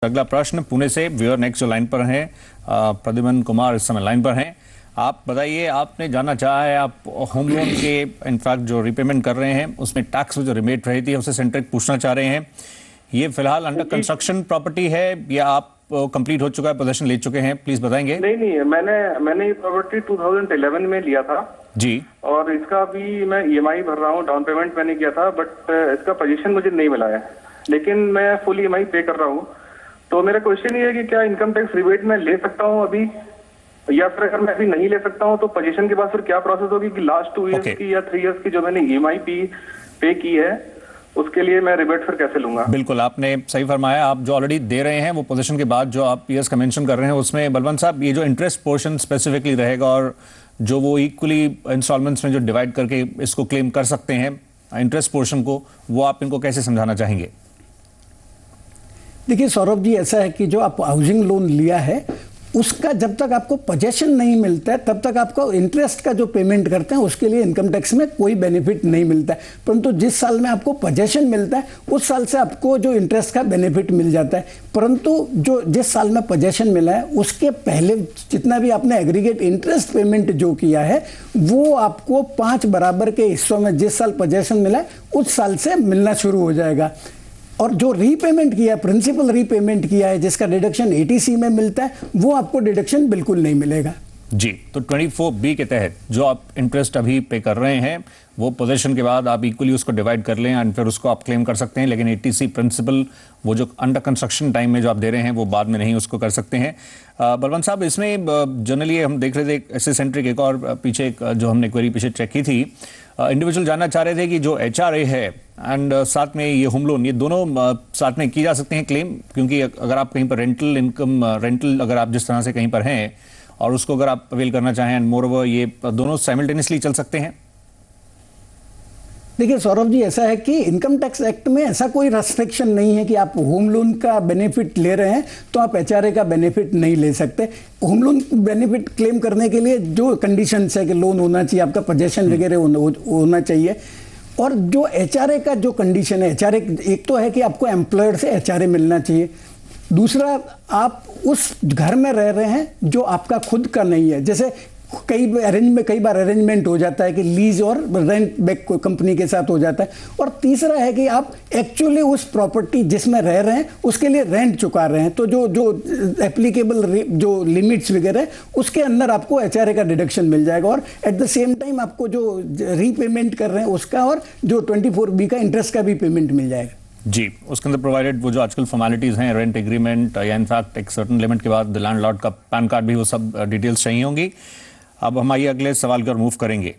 अगला प्रश्न पुणे से व्यूअर नेक्स्ट जो लाइन पर हैं प्रद्युमन कुमार इस समय लाइन पर हैं। आप बताइए, आपने जानना चाहा है, आप होम लोन के इनफैक्ट जो रिपेमेंट कर रहे हैं उसमें टैक्स जो रिबेट रही थी उससे सेंट्रिक पूछना चाह रहे हैं। ये फिलहाल अंडर कंस्ट्रक्शन प्रॉपर्टी है या आप कंप्लीट हो चुका है, पोजीशन ले चुके हैं, प्लीज बताएंगे। नहीं, मैंने ये प्रॉपर्टी 2011 में लिया था जी, और इसका भी मैं ईएमआई भर रहा हूँ, डाउन पेमेंट मैंने किया था, बट इसका पोजीशन मुझे नहीं मिला है, लेकिन मैं फुल ईएमआई पे कर रहा हूँ। तो मेरा क्वेश्चन ये है कि क्या इनकम टैक्स रिबेट मैं ले सकता हूँ अभी, या फिर अगर मैं अभी नहीं ले सकता हूँ तो पोजीशन के बाद फिर क्या प्रोसेस होगी कि लास्ट 2 इयर्स की या 3 इयर्स की जो मैंने ईएमआई पे की है उसके लिए मैं रिबेट फिर कैसे लूंगा? बिल्कुल, आपने सही फरमाया। आप जो ऑलरेडी दे रहे हैं वो पोजीशन के बाद जो आप ईयर्स का मेंशन कर रहे हैं उसमें बलवंत साहब ये जो इंटरेस्ट पोर्शन स्पेसिफिकली रहेगा और जो वो इक्वली इंस्टॉलमेंट्स में जो डिवाइड करके इसको क्लेम कर सकते हैं इंटरेस्ट पोर्शन को, वो आप इनको कैसे समझाना चाहेंगे? देखिए सौरभ जी, ऐसा है कि जो आप हाउसिंग लोन लिया है उसका जब तक आपको पोजेशन नहीं मिलता है तब तक आपको इंटरेस्ट का जो पेमेंट करते हैं उसके लिए इनकम टैक्स में कोई बेनिफिट नहीं मिलता है, परंतु जिस साल में आपको पोजेशन मिलता है उस साल से आपको जो इंटरेस्ट का बेनिफिट मिल जाता है। परंतु जो जिस साल में पोजेशन मिला है उसके पहले जितना भी आपने एग्रीगेट इंटरेस्ट पेमेंट जो किया है वो आपको 5 बराबर के हिस्सों में जिस साल पोजेशन मिला है उस साल से मिलना शुरू हो जाएगा। और जो रीपेमेंट किया, प्रिंसिपल रीपेमेंट किया है जिसका डिडक्शन एटीसी में मिलता है, वो आपको डिडक्शन बिल्कुल नहीं मिलेगा। जी, तो 24B के तहत जो आप इंटरेस्ट अभी पे कर रहे हैं वो पोजीशन के बाद आप इक्वली उसको डिवाइड कर लें एंड फिर उसको आप क्लेम कर सकते हैं, लेकिन एटीसी प्रिंसिपल वो जो अंडर कंस्ट्रक्शन टाइम में जो आप दे रहे हैं वो बाद में नहीं उसको कर सकते हैं। बलवंत साहब, इसमें जनरली हम देख रहे थे ऐसे सेंट्रिक एक और पीछे जो हमने क्वेरी पीछे चेक की थी, इंडिविजुअल जानना चाह रहे थे कि जो एचआरए है एंड साथ में ये होम लोन, ये दोनों साथ में की जा सकते हैं क्लेम, क्योंकि अगर आप कहीं पर रेंटल अगर आप जिस तरह से कहीं पर हैं और उसको अगर आप अवेल करना चाहें एंड मोर ओवर ये दोनों साइमल्टेनियसली चल सकते हैं। देखिए सौरभ जी, ऐसा है कि इनकम टैक्स एक्ट में ऐसा कोई रेस्ट्रिक्शन नहीं है कि आप होम लोन का बेनिफिट ले रहे हैं तो आप एचआरए का बेनिफिट नहीं ले सकते। होम लोन बेनिफिट क्लेम करने के लिए जो कंडीशंस है कि लोन होना चाहिए, आपका पोजेशन वगैरह होना चाहिए, और जो एचआरए का जो कंडीशन है, एचआरए एक तो है कि आपको एम्प्लॉयर से एचआरए मिलना चाहिए, दूसरा आप उस घर में रह रहे हैं जो आपका खुद का नहीं है। जैसे कई बार अरेंजमेंट हो जाता है कि लीज और रेंट बैक कंपनी के साथ हो जाता है, और तीसरा है कि आप एक्चुअली उस प्रॉपर्टी जिसमें रह रहे हैं उसके लिए रेंट चुका रहे हैं, तो जो एप्लीकेबल जो लिमिट्स वगैरह है उसके अंदर आपको एचआरए का डिडक्शन मिल जाएगा, और एट द सेम टाइम आपको जो रीपेमेंट कर रहे हैं उसका और जो 24B का इंटरेस्ट का भी पेमेंट मिल जाएगा। जी, उसके अंदर प्रोवाइडेड वो जो आजकल फॉर्मेलिटीज हैं, रेंट एग्रीमेंट या इनफैक्ट एक सर्टेन लिमिट के बाद लैंडलॉर्ड का पैन कार्ड भी, वो सब डिटेल्स चाहिए होंगी। अब हम आइए अगले सवाल की ओर मूव करेंगे।